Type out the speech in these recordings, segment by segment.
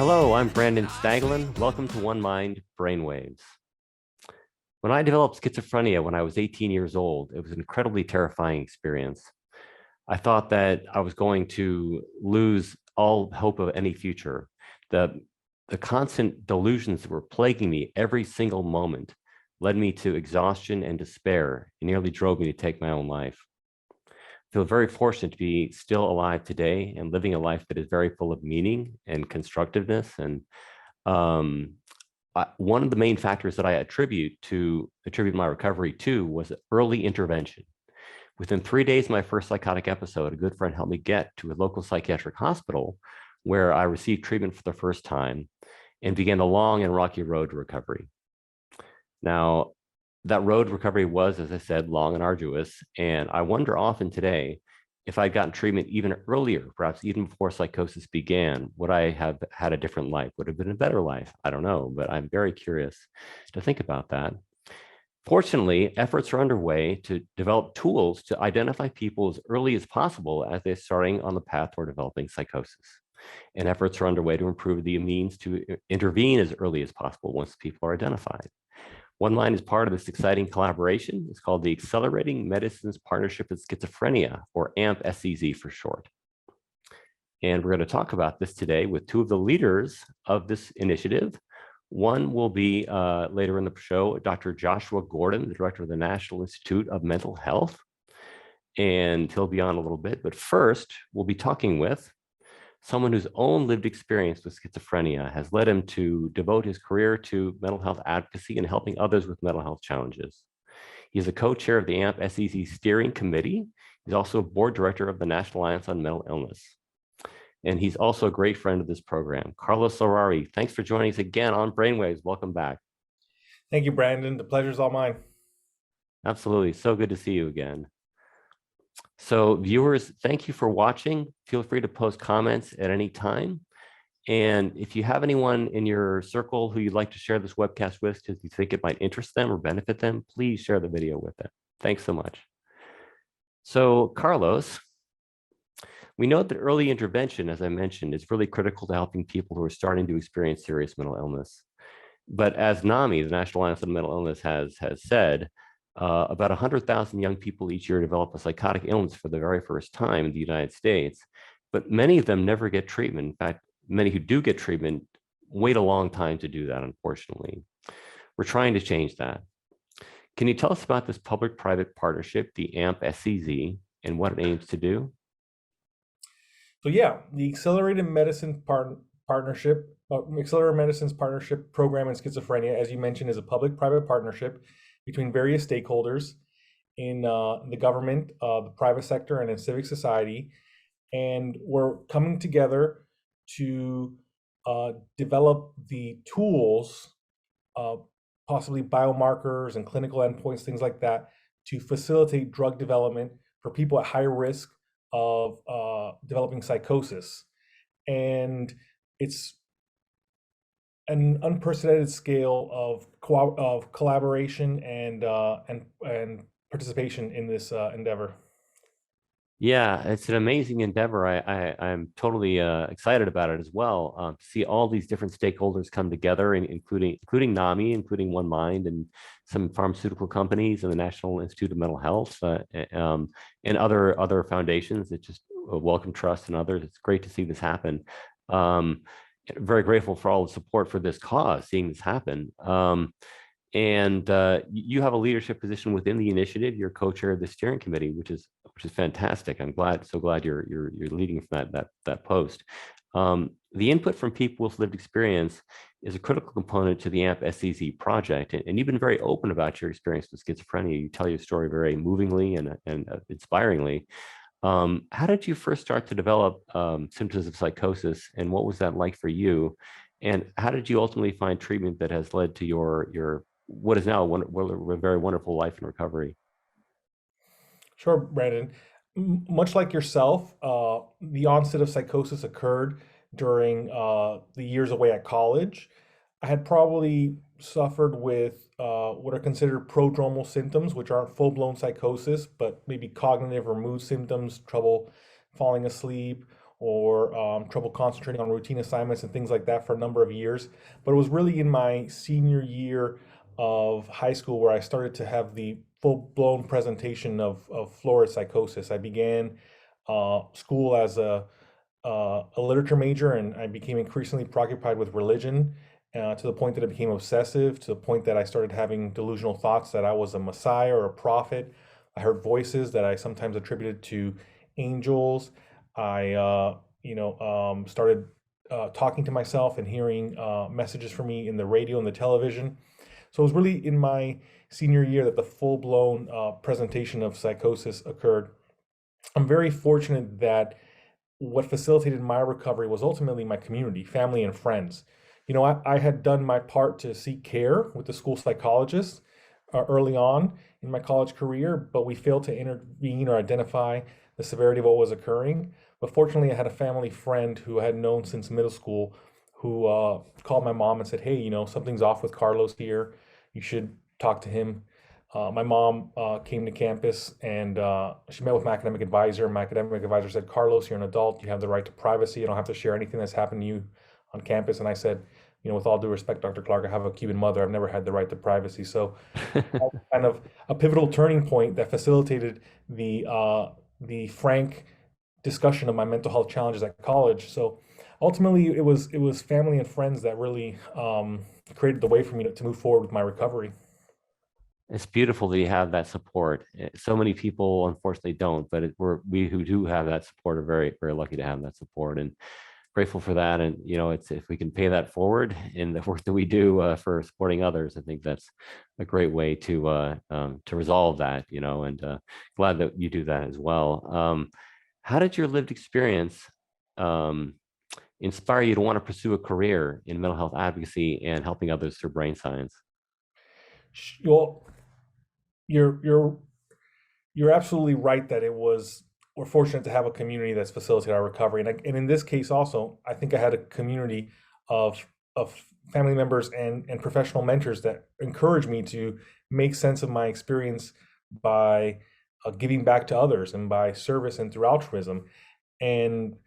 Hello, I'm Brandon Staglin. Welcome to One Mind Brainwaves. When I developed schizophrenia when I was 18 years old, it was an incredibly terrifying experience. I thought that I was going to lose all hope of any future. The constant delusions that were plaguing me every single moment led me to exhaustion and despair. It nearly drove me to take my own life. I feel very fortunate to be still alive today and living a life that is very full of meaning and constructiveness. And one of the main factors that I attribute my recovery to was early intervention. Within 3 days of my first psychotic episode, a good friend helped me get to a local psychiatric hospital where I received treatment for the first time and began the long and rocky road to recovery. Now, that road to recovery was, as I said, long and arduous. And I wonder often today, if I'd gotten treatment even earlier, perhaps even before psychosis began, would I have had a different life? Would it have been a better life? I don't know, but I'm very curious to think about that. Fortunately, efforts are underway to develop tools to identify people as early as possible as they're starting on the path toward developing psychosis. And efforts are underway to improve the means to intervene as early as possible once people are identified. One Mind is part of this exciting collaboration. It's called the Accelerating Medicines Partnership with Schizophrenia, or AMP SCZ for short. And we're going to talk about this today with two of the leaders of this initiative. One will be later in the show, Dr. Joshua Gordon, the director of the National Institute of Mental Health. And he'll be on a little bit. But first, we'll be talking with someone whose own lived experience with schizophrenia has led him to devote his career to mental health advocacy and helping others with mental health challenges. He's a co-chair of the AMP SCZ Steering Committee. He's also a board director of the National Alliance on Mental Illness. And he's also a great friend of this program. Carlos Larrauri, thanks for joining us again on Brainwaves. Welcome back. Thank you, Brandon. The pleasure's all mine. Absolutely. So good to see you again. So viewers, thank you for watching. Feel free to post comments at any time. And if you have anyone in your circle who you'd like to share this webcast with because you think it might interest them or benefit them, please share the video with them. Thanks so much. So Carlos, we know that early intervention, as I mentioned, is really critical to helping people who are starting to experience serious mental illness. But as NAMI, the National Alliance on Mental Illness, has said, about 100,000 young people each year develop a psychotic illness for the very first time in the United States, but many of them never get treatment. In fact, many who do get treatment wait a long time to do that, unfortunately. We're trying to change that. Can you tell us about this public-private partnership, the AMP SCZ, and what it aims to do? So yeah, the Accelerated Medicines Partnership Program in Schizophrenia, as you mentioned, is a public-private partnership between various stakeholders in the government, the private sector, and in civic society. And we're coming together to develop the tools, possibly biomarkers and clinical endpoints, things like that, to facilitate drug development for people at high risk of developing psychosis. And it's an unprecedented scale of collaboration and participation in this endeavor. Yeah, it's an amazing endeavor. I'm totally excited about it as well. To see all these different stakeholders come together, including NAMI, including One Mind, and some pharmaceutical companies, and the National Institute of Mental Health, and other foundations. It's just Wellcome Trust and others. It's great to see this happen. Very grateful for all the support for this cause, seeing this happen. You have a leadership position within the initiative. You're co-chair of the steering committee, which is fantastic. I'm so glad you're leading from that post. The input from people with lived experience is a critical component to the AMP SCZ project, and you've been very open about your experience with schizophrenia. You tell your story very movingly and inspiringly. How did you first start to develop symptoms of psychosis, and what was that like for you? And how did you ultimately find treatment that has led to your what is now a very wonderful life in recovery? Sure, Brandon. Much like yourself, the onset of psychosis occurred during the years away at college. I had probably suffered with what are considered prodromal symptoms, which aren't full-blown psychosis, but maybe cognitive or mood symptoms, trouble falling asleep, or trouble concentrating on routine assignments and things like that for a number of years. But it was really in my senior year of high school where I started to have the full-blown presentation of florid psychosis. I began school as a literature major, and I became increasingly preoccupied with religion, to the point that it became obsessive, to the point that I started having delusional thoughts that I was a messiah or a prophet. I heard voices that I sometimes attributed to angels. I, started talking to myself and hearing messages from me in the radio and the television. So it was really in my senior year that the full-blown presentation of psychosis occurred. I'm very fortunate that what facilitated my recovery was ultimately my community, family, and friends. I had done my part to seek care with the school psychologist early on in my college career, but we failed to intervene or identify the severity of what was occurring. But fortunately, I had a family friend who I had known since middle school who called my mom and said, "Hey, something's off with Carlos here. You should talk to him." My mom came to campus and she met with my academic advisor. My academic advisor said, "Carlos, you're an adult. You have the right to privacy. You don't have to share anything that's happened to you on campus." And I said, "With all due respect, Dr. Clark, I have a Cuban mother. I've never had the right to privacy." So kind of a pivotal turning point that facilitated the frank discussion of my mental health challenges at college. So ultimately, it was family and friends that really created the way for me to move forward with my recovery. It's beautiful that you have that support. So many people unfortunately don't, but we who do have that support are very, very lucky to have that support, and grateful for that. And it's, if we can pay that forward in the work that we do for supporting others, I think that's a great way to resolve that. And glad that you do that as well. How did your lived experience um, inspire you to want to pursue a career in mental health advocacy and helping others through brain science? Well, you're you're absolutely right that we're fortunate to have a community that's facilitated our recovery. And in this case also, I think I had a community of family members and professional mentors that encouraged me to make sense of my experience by giving back to others and by service and through altruism. And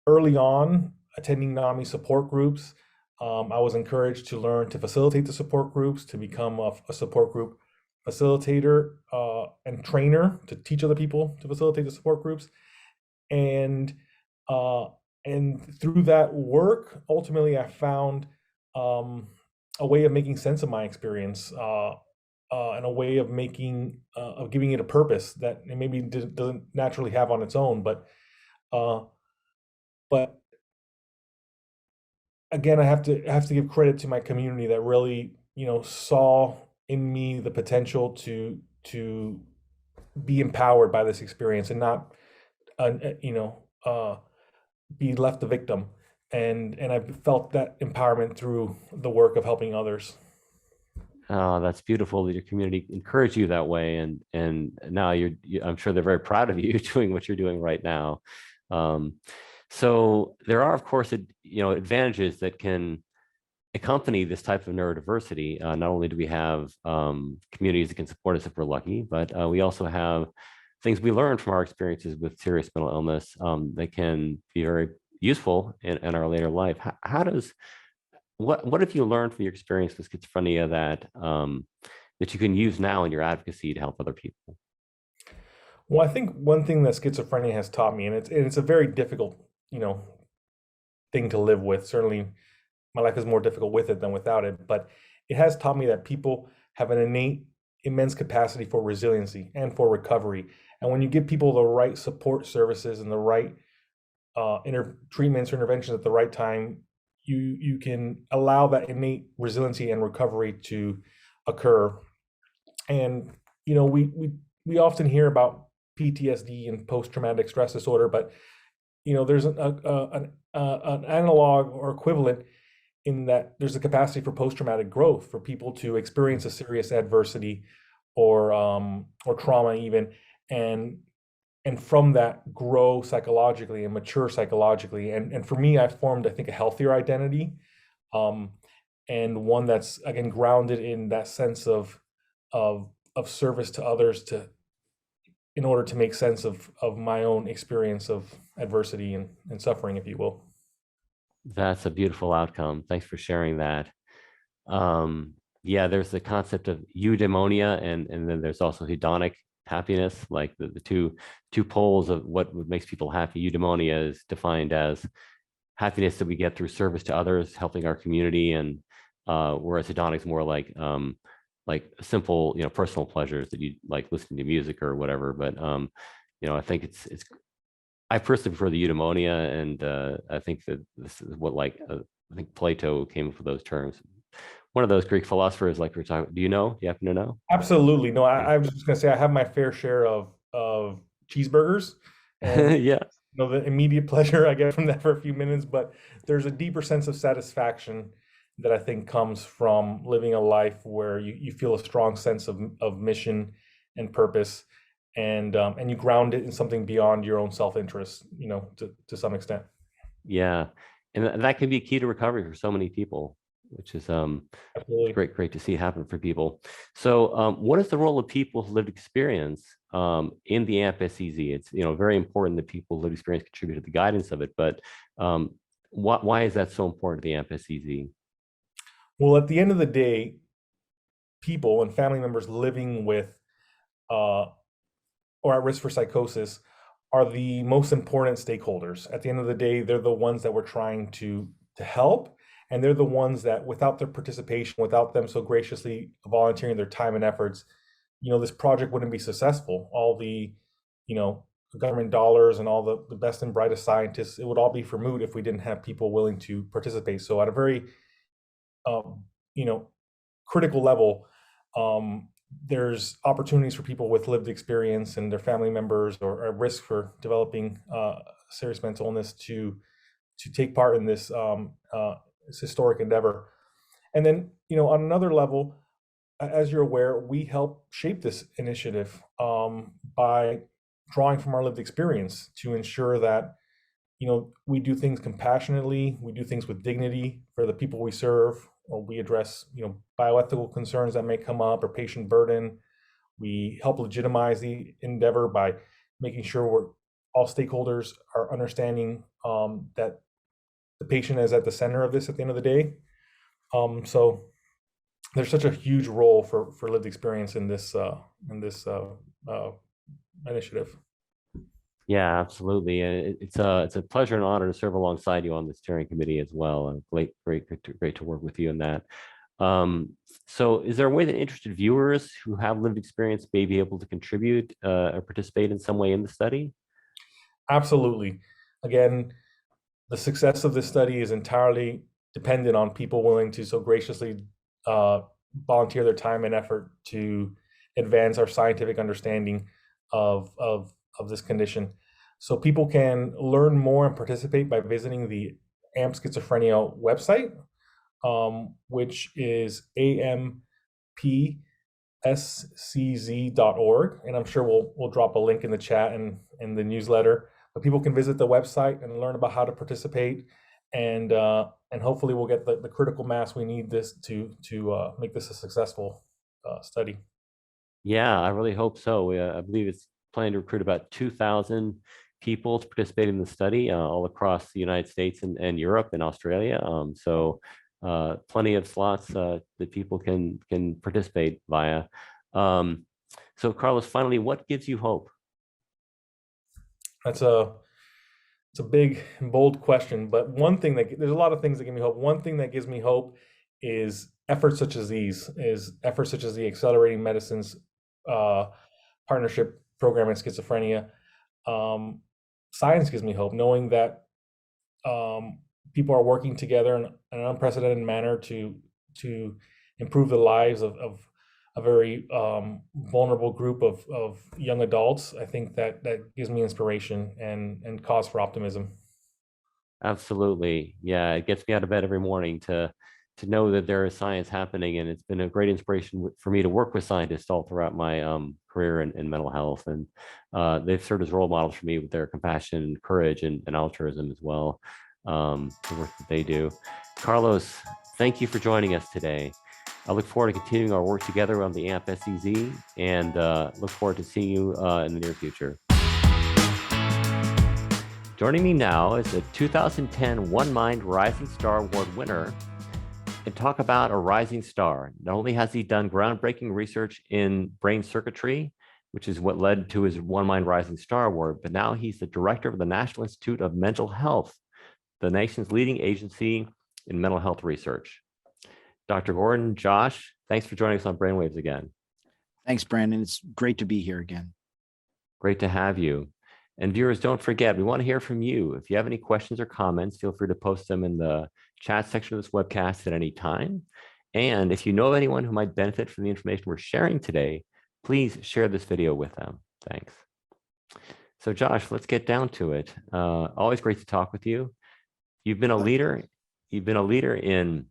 early on, attending NAMI support groups, I was encouraged to learn to facilitate the support groups, to become a support group facilitator and trainer, to teach other people to facilitate the support groups. And uh, and through that work, ultimately, I found a way of making sense of my experience, and a way of giving it a purpose that it maybe doesn't naturally have on its own. Uh, but again, I have to give credit to my community that really, saw in me the potential to be empowered by this experience and not, uh, you know, uh, be left the victim. And I felt that empowerment through the work of helping others. That's beautiful that your community encouraged you that way, and now I'm sure they're very proud of you doing what you're doing right now. Um, so there are, of course, advantages that can accompany this type of neurodiversity. Not only do we have communities that can support us if we're lucky, but we also have things we learn from our experiences with serious mental illness that can be very useful in our later life. How does what have you learned from your experience with schizophrenia that you can use now in your advocacy to help other people? Well, I think one thing that schizophrenia has taught me, and it's a very difficult, thing to live with. Certainly, my life is more difficult with it than without it, but it has taught me that people have an innate, immense capacity for resiliency and for recovery. And when you give people the right support services and the right treatments or interventions at the right time, you can allow that innate resiliency and recovery to occur. And we often hear about PTSD and post-traumatic stress disorder, but there's an analog or equivalent in that there's a capacity for post-traumatic growth for people to experience a serious adversity or trauma even, and from that grow psychologically and mature psychologically. And for me, I formed, I think, a healthier identity, um, and one that's again grounded in that sense of service to others, to in order to make sense of my own experience of adversity and suffering, if you will. That's a beautiful outcome. Thanks for sharing that. Um, yeah, there's the concept of eudaimonia, and then there's also hedonic happiness, like the two poles of what makes people happy. Eudaimonia is defined as happiness that we get through service to others, helping our community, and whereas hedonic is more like simple, personal pleasures that you like listening to music or whatever. But I think it's I personally prefer the eudaimonia, and I think that this is what I think Plato came up with those terms. One of those Greek philosophers, like we're talking. Do you know? Do you happen to know? Absolutely. No, I was just gonna say I have my fair share of cheeseburgers, and Yeah. the immediate pleasure I get from that for a few minutes, but there's a deeper sense of satisfaction that I think comes from living a life where you feel a strong sense of mission and purpose, and you ground it in something beyond your own self-interest, to some extent. Yeah, and that can be key to recovery for so many people, which is Absolutely. great to see happen for people. So, what is the role of people with lived experience in the AMP SCZ? It's very important that people with lived experience contribute to the guidance of it, but why is that so important to the AMP SCZ? Well, at the end of the day, people and family members living with uh, or at risk for psychosis are the most important stakeholders. At the end of the day, they're the ones that we're trying to help, and they're the ones that, without their participation, without them so graciously volunteering their time and efforts, this project wouldn't be successful. All the, you know, government dollars and all the best and brightest scientists, it would all be for moot if we didn't have people willing to participate. So at a very, um, you know, critical level, there's opportunities for people with lived experience and their family members or at risk for developing serious mental illness to take part in this historic endeavor. And then, on another level, as you're aware, we help shape this initiative by drawing from our lived experience to ensure that we do things compassionately, we do things with dignity for the people we serve, or we address bioethical concerns that may come up or patient burden. We help legitimize the endeavor by making sure all stakeholders are understanding that the patient is at the center of this at the end of the day. So there's such a huge role for lived experience in this initiative. Yeah, absolutely. And it's a pleasure and honor to serve alongside you on the steering committee as well. And great to work with you in that. So is there a way that interested viewers who have lived experience may be able to contribute or participate in some way in the study? Absolutely. Again, the success of this study is entirely dependent on people willing to so graciously volunteer their time and effort to advance our scientific understanding of this condition. So people can learn more and participate by visiting the AMP Schizophrenia website, which is ampscz.org. And I'm sure we'll drop a link in the chat and in the newsletter. But people can visit the website and learn about how to participate, and hopefully we'll get the critical mass we need this to make this a successful study. Yeah, I really hope so. I believe it's planning to recruit about 2,000 people to participate in the study all across the United States and Europe and Australia. So plenty of slots that people can participate via. So Carlos, finally, what gives you hope? It's a big and bold question, but there's a lot of things that give me hope. One thing that gives me hope is efforts such as the Accelerating Medicines Partnership Program in Schizophrenia. Science gives me hope, knowing that people are working together in an unprecedented manner to improve the lives of a very vulnerable group of young adults. I think that gives me inspiration and cause for optimism. Absolutely. Yeah, it gets me out of bed every morning to know that there is science happening, and it's been a great inspiration for me to work with scientists all throughout my career in mental health, and they've served as role models for me with their compassion and courage and altruism as well. The work that they do. Carlos, thank you for joining us today. I look forward to continuing our work together on the AMP SCZ and look forward to seeing you in the near future. Joining me now is the 2010 One Mind Rising Star Award winner and talk about a rising star. Not only has he done groundbreaking research in brain circuitry, which is what led to his One Mind Rising Star Award, but now he's the director of the National Institute of Mental Health, the nation's leading agency in mental health research. Dr. Gordon, Josh, thanks for joining us on Brainwaves again. Thanks, Brandon. It's great to be here again. Great to have you. And viewers, don't forget, we want to hear from you. If you have any questions or comments, feel free to post them in the chat section of this webcast at any time. And if you know anyone who might benefit from the information we're sharing today, please share this video with them. Thanks. So Josh, let's get down to it. Always great to talk with you. You've been a leader in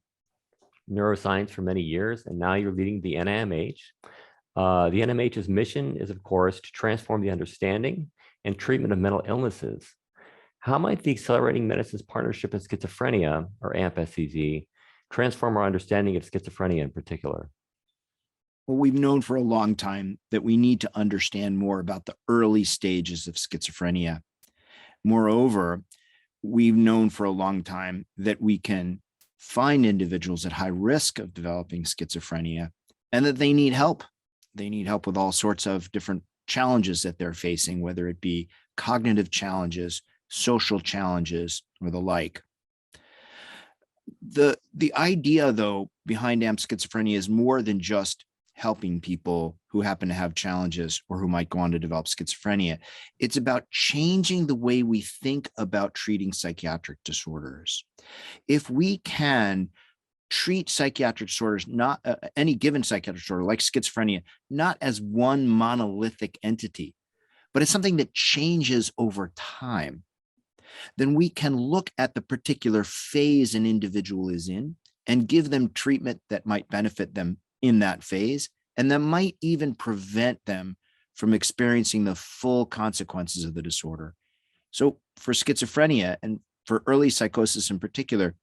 neuroscience for many years, and now you're leading the NIMH. The NIMH's mission is, of course, to transform the understanding and treatment of mental illnesses. How might the Accelerating Medicines Partnership in Schizophrenia, or AMP SCZ, transform our understanding of schizophrenia in particular? Well, we've known for a long time that we need to understand more about the early stages of schizophrenia. Moreover, we've known for a long time that we can find individuals at high risk of developing schizophrenia and that they need help. They need help with all sorts of different challenges that they're facing, whether it be cognitive challenges, social challenges, or the like. The idea, though, behind AMP Schizophrenia is more than just helping people who happen to have challenges or who might go on to develop schizophrenia. It's about changing the way we think about treating psychiatric disorders. If we can treat psychiatric disorders, not any given psychiatric disorder like schizophrenia, not as one monolithic entity, but as something that changes over time, then we can look at the particular phase an individual is in and give them treatment that might benefit them in that phase, and that might even prevent them from experiencing the full consequences of the disorder. So for schizophrenia and for early psychosis in particular,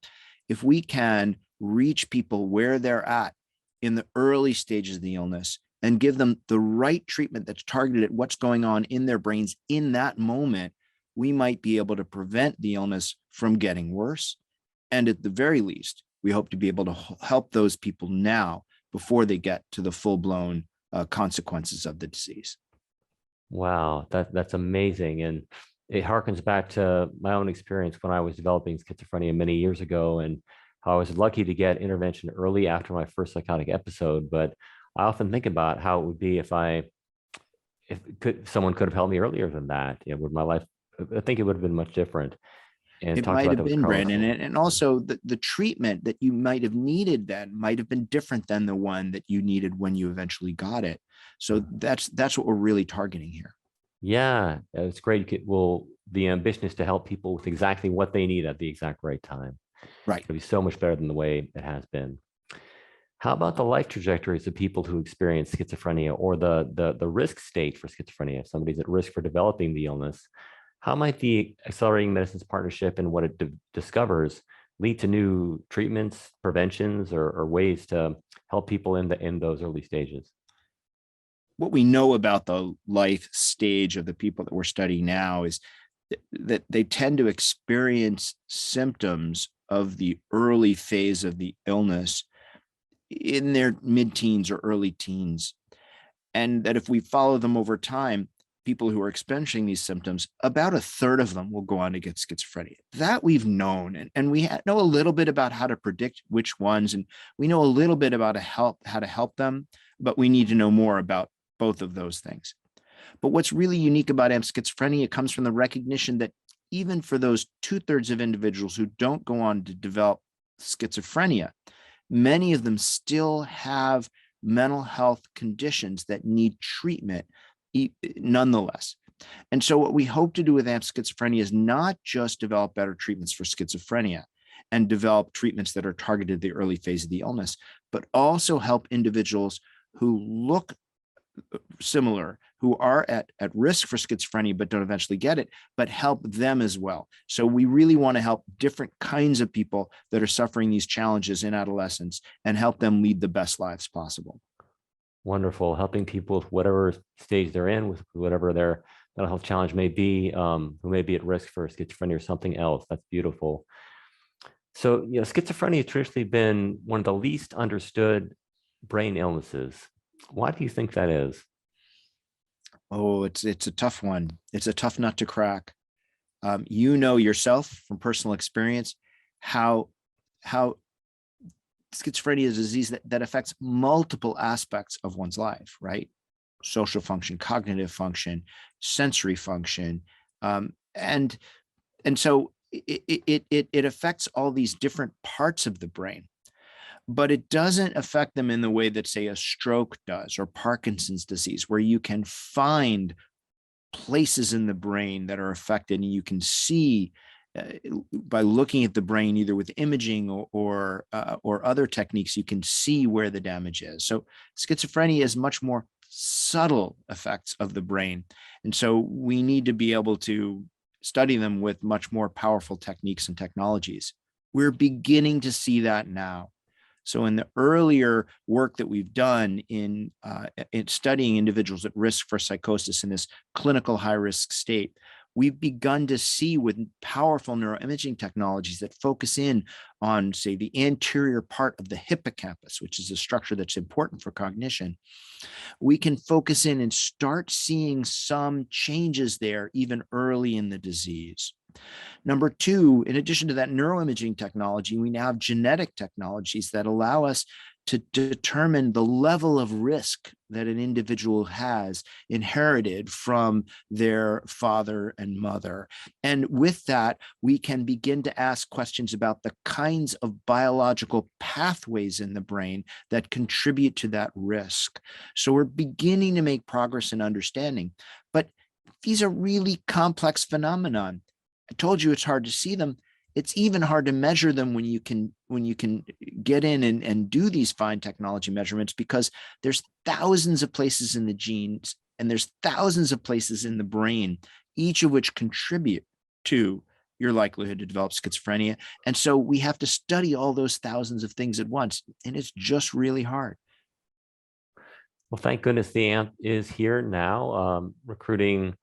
if we can reach people where they're at in the early stages of the illness and give them the right treatment that's targeted at what's going on in their brains in that moment, we might be able to prevent the illness from getting worse. And at the very least, we hope to be able to help those people now before they get to the full-blown consequences of the disease. Wow, that's amazing. And it harkens back to my own experience when I was developing schizophrenia many years ago, and how I was lucky to get intervention early after my first psychotic episode. But I often think about how it would be if someone could have helped me earlier than that. You know, would my life, I think it would have been much different. And it might have been, Brandon, and also the treatment that you might have needed then might have been different than the one that you needed when you eventually got it. So that's what we're really targeting here. Yeah, it's great. Well, the ambition is to help people with exactly what they need at the exact right time. Right. It'll be so much better than the way it has been. How about the life trajectories of people who experience schizophrenia, or the risk state for schizophrenia? If somebody's at risk for developing the illness, how might the Accelerating Medicines Partnership and what it discovers lead to new treatments, preventions, or ways to help people in those early stages? What we know about the life stage of the people that we're studying now is that they tend to experience symptoms of the early phase of the illness in their mid-teens or early teens. And that if we follow them over time, people who are experiencing these symptoms, about a third of them will go on to get schizophrenia. That we've known, and we know a little bit about how to predict which ones, and we know a little bit about how to help them, but we need to know more about both of those things. But what's really unique about AMP schizophrenia comes from the recognition that even for those 2/3 of individuals who don't go on to develop schizophrenia, many of them still have mental health conditions that need treatment nonetheless. And so what we hope to do with AMP schizophrenia is not just develop better treatments for schizophrenia and develop treatments that are targeted at the early phase of the illness, but also help individuals who look similar, who are at risk for schizophrenia but don't eventually get it, but help them as well. So we really want to help different kinds of people that are suffering these challenges in adolescence and help them lead the best lives possible. Wonderful. Helping people with whatever stage they're in, with whatever their mental health challenge may be, who may be at risk for schizophrenia or something else. That's beautiful. So, schizophrenia has traditionally been one of the least understood brain illnesses. Why do you think that is? Oh, it's a tough one. It's a tough nut to crack. You know yourself from personal experience how schizophrenia is a disease that affects multiple aspects of one's life, right? Social function, cognitive function, sensory function, and so it affects all these different parts of the brain, but it doesn't affect them in the way that, say, a stroke does or Parkinson's disease, where you can find places in the brain that are affected, and you can see by looking at the brain, either with imaging or other techniques, you can see where the damage is. So schizophrenia is much more subtle effects of the brain, and so we need to be able to study them with much more powerful techniques and technologies. We're beginning to see that now. So in the earlier work that we've done in studying individuals at risk for psychosis in this clinical high-risk state, we've begun to see with powerful neuroimaging technologies that focus in on, say, the anterior part of the hippocampus, which is a structure that's important for cognition. We can focus in and start seeing some changes there even early in the disease. Number two, in addition to that neuroimaging technology, we now have genetic technologies that allow us to determine the level of risk that an individual has inherited from their father and mother. And with that, we can begin to ask questions about the kinds of biological pathways in the brain that contribute to that risk. So we're beginning to make progress in understanding, but these are really complex phenomena. I told you it's hard to see them. It's even hard to measure them when you can get in and do these fine technology measurements, because there's thousands of places in the genes and there's thousands of places in the brain, each of which contribute to your likelihood to develop schizophrenia. And so we have to study all those thousands of things at once, and it's just really hard. Well, thank goodness the AMP is here now, recruiting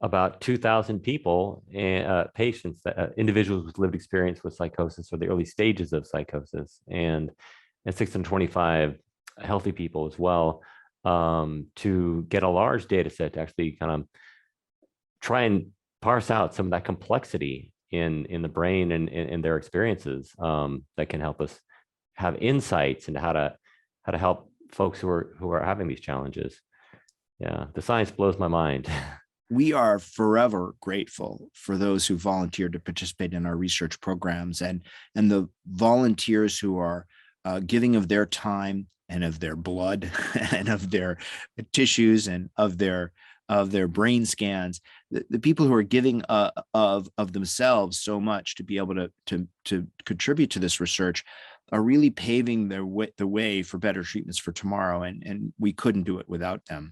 about 2,000 people, patients, individuals with lived experience with psychosis or the early stages of psychosis, and 625 healthy people as well, to get a large data set to actually kind of try and parse out some of that complexity in the brain and their experiences, that can help us have insights into how to help folks who are having these challenges. Yeah, the science blows my mind. We are forever grateful for those who volunteered to participate in our research programs, and the volunteers who are giving of their time and of their blood and of their tissues and of their brain scans. The people who are giving of themselves so much to be able to contribute to this research are really paving the way for better treatments for tomorrow, and we couldn't do it without them.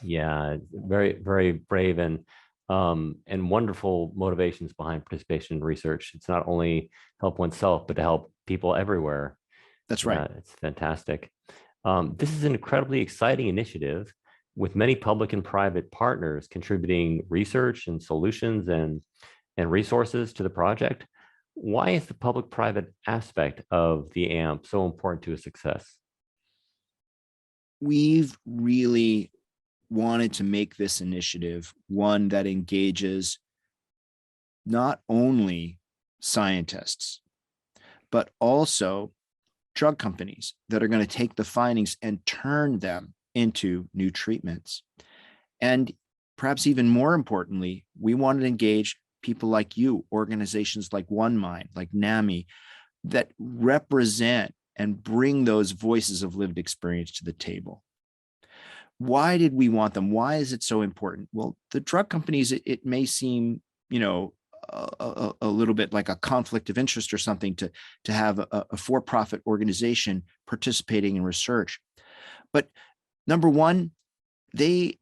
Yeah, very, very brave and wonderful motivations behind participation in research. It's not only help oneself, but to help people everywhere. That's right. It's fantastic. This is an incredibly exciting initiative with many public and private partners contributing research and solutions and resources to the project. Why is the public-private aspect of the AMP so important to a success? We've really wanted to make this initiative one that engages not only scientists, but also drug companies that are going to take the findings and turn them into new treatments. And perhaps even more importantly, we wanted to engage people like you, organizations like One Mind, like NAMI, that represent and bring those voices of lived experience to the table. Why did we want them? Why is it so important? Well, the drug companies, it may seem, a little bit like a conflict of interest or something to have a for-profit organization participating in research. But Number one, they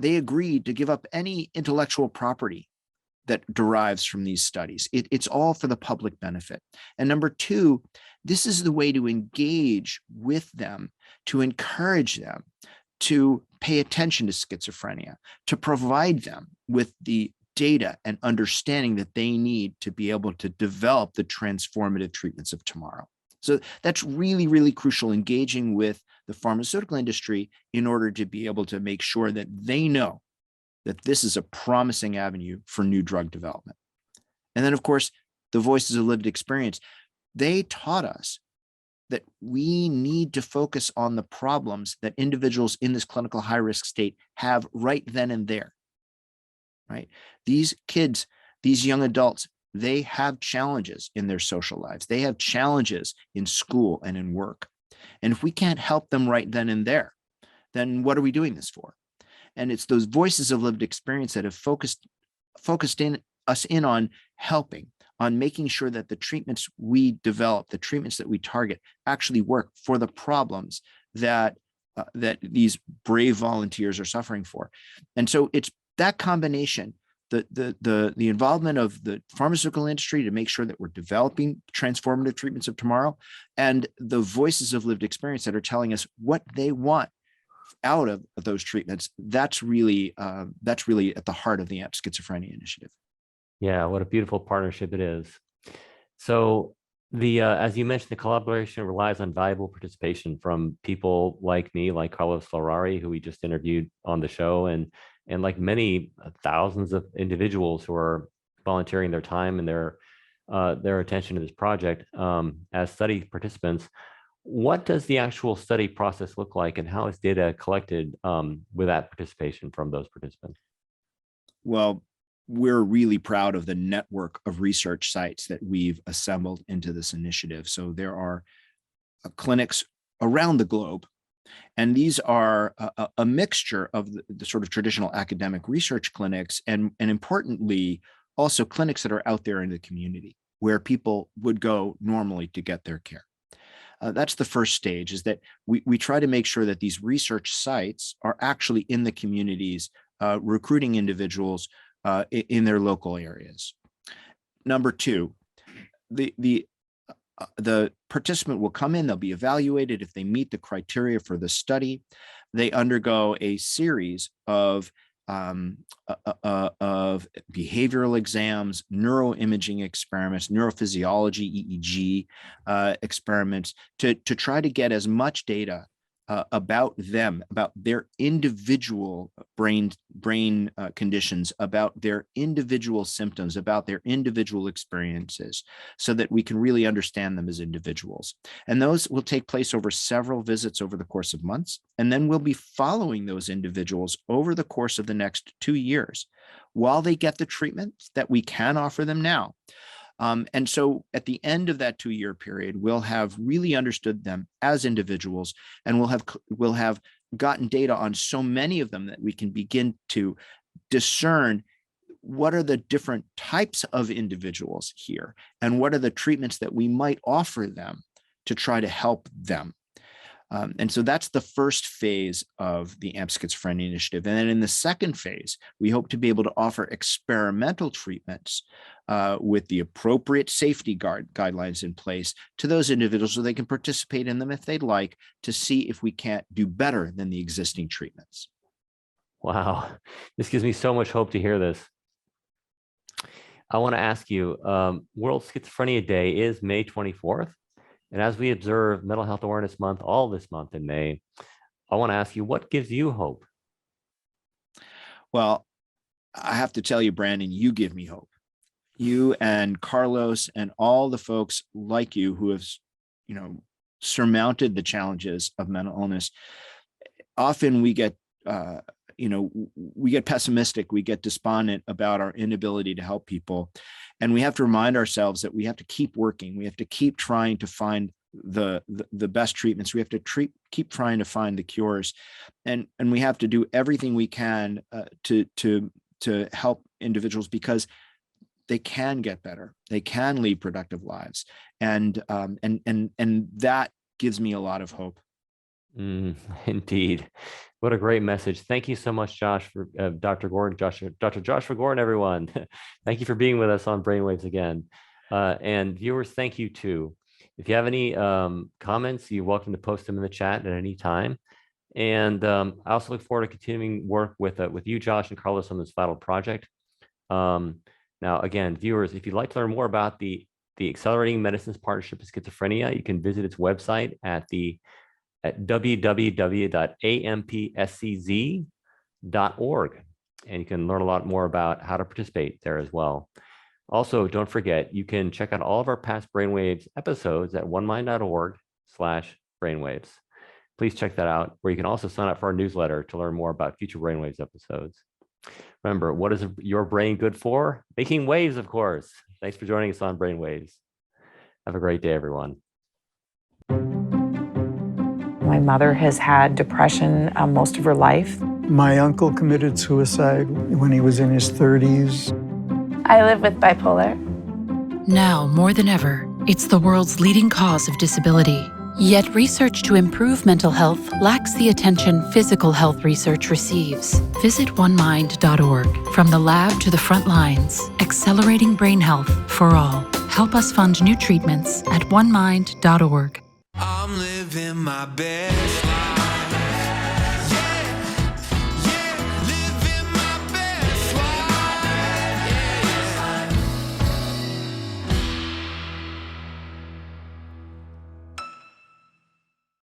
agreed to give up any intellectual property that derives from these studies. It's all for the public benefit. And number two, this is the way to engage with them, to encourage them to pay attention to schizophrenia, to provide them with the data and understanding that they need to be able to develop the transformative treatments of tomorrow. So that's really, really crucial, engaging with the pharmaceutical industry in order to be able to make sure that they know that this is a promising avenue for new drug development. And then, of course, the voices of lived experience. They taught us that we need to focus on the problems that individuals in this clinical high-risk state have right then and there, right? These kids, these young adults, they have challenges in their social lives. They have challenges in school and in work. And if we can't help them right then and there, then what are we doing this for? And it's those voices of lived experience that have focused us in on helping, on making sure that the treatments we develop, the treatments that we target, actually work for the problems that that these brave volunteers are suffering for. And so it's that combination, the involvement of the pharmaceutical industry to make sure that we're developing transformative treatments of tomorrow, and the voices of lived experience that are telling us what they want out of those treatments. That's really at the heart of the AMP Schizophrenia Initiative. Yeah, what a beautiful partnership it is. So as you mentioned, the collaboration relies on valuable participation from people like me, like Carlos Larrauri, who we just interviewed on the show, and like many thousands of individuals who are volunteering their time and their attention to this project as study participants. What does the actual study process look like, and how is data collected with that participation from those participants? Well, we're really proud of the network of research sites that we've assembled into this initiative. So there are clinics around the globe, and these are a mixture of the sort of traditional academic research clinics, and importantly, also clinics that are out there in the community where people would go normally to get their care. That's the first stage, is that we try to make sure that these research sites are actually in the communities, recruiting individuals in their local areas. Number two, the participant will come in, they'll be evaluated. If they meet the criteria for the study, they undergo a series of behavioral exams, neuroimaging experiments, neurophysiology, EEG experiments, to try to get as much data about them, about their individual brain conditions, about their individual symptoms, about their individual experiences, so that we can really understand them as individuals. And those will take place over several visits over the course of months. And then we'll be following those individuals over the course of the next 2 years while they get the treatment that we can offer them now. And so at the end of that 2-year period, we'll have really understood them as individuals, and we'll have gotten data on so many of them that we can begin to discern what are the different types of individuals here, and what are the treatments that we might offer them to try to help them. And so that's the first phase of the AMP Schizophrenia Initiative. And then in the second phase, we hope to be able to offer experimental treatments with the appropriate safety guidelines in place to those individuals, so they can participate in them if they'd like, to see if we can't do better than the existing treatments. Wow, this gives me so much hope to hear this. I want to ask you, World Schizophrenia Day is May 24th. And as we observe Mental Health Awareness Month all this month in May, I want to ask you, what gives you hope? Well, I have to tell you, Brandon, you give me hope. You and Carlos and all the folks like you who have, surmounted the challenges of mental illness. Often we get, we get pessimistic, we get despondent about our inability to help people. And we have to remind ourselves that we have to keep working. We have to keep trying to find the best treatments. We have to keep trying to find the cures, and we have to do everything we can to help individuals, because they can get better. They can lead productive lives, and that gives me a lot of hope. Indeed, What a great message. Thank you so much, Josh, for Dr. Gordon, Dr. Joshua Gordon, everyone. Thank you for being with us on Brainwaves again. And viewers, thank you too. If you have any comments, you're welcome to post them in the chat at any time. And I also look forward to continuing work with you, Josh, and Carlos on this vital project. Now, again, viewers, if you'd like to learn more about the Accelerating Medicines Partnership of Schizophrenia, you can visit its website at www.ampscz.org, and you can learn a lot more about how to participate there as well. Also, don't forget, you can check out all of our past Brainwaves episodes at onemind.org/brainwaves. Please check that out, where you can also sign up for our newsletter to learn more about future Brainwaves episodes. Remember, what is your brain good for? Making waves, of course. Thanks for joining us on Brainwaves. Have a great day, everyone. My mother has had depression most of her life. My uncle committed suicide when he was in his 30s. I live with bipolar. Now, more than ever, it's the world's leading cause of disability. Yet research to improve mental health lacks the attention physical health research receives. Visit onemind.org. From the lab to the front lines, accelerating brain health for all. Help us fund new treatments at onemind.org. I'm living my best life.